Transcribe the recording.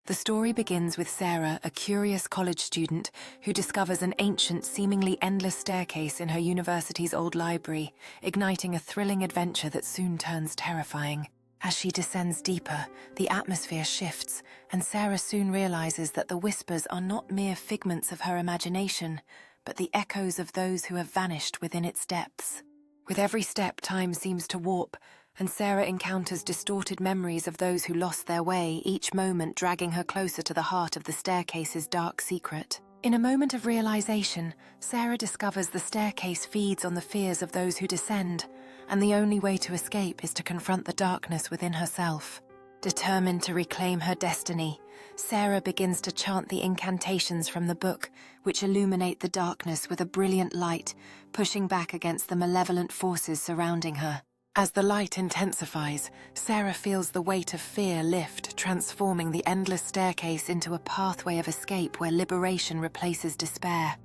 The story begins with Sarah, a curious college student who discovers an ancient, seemingly endless staircase in her university's old library, igniting a thrilling adventure that soon turns terrifying. As she descends deeper, the atmosphere shifts, and Sarah soon realizes that the whispers are not mere figments of her imagination, but the echoes of those who have vanished within its depths. With every step, time seems to warp, and Sarah encounters distorted memories of those who lost their way, each moment dragging her closer to the heart of the staircase's dark secret. In a moment of realization, Sarah discovers the staircase feeds on the fears of those who descend, and the only way to escape is to confront the darkness within herself. Determined to reclaim her destiny, Sarah begins to chant the incantations from the book, which illuminate the darkness with a brilliant light, pushing back against the malevolent forces surrounding her. As the light intensifies, Sarah feels the weight of fear lift, transforming the endless staircase into a pathway of escape where liberation replaces despair.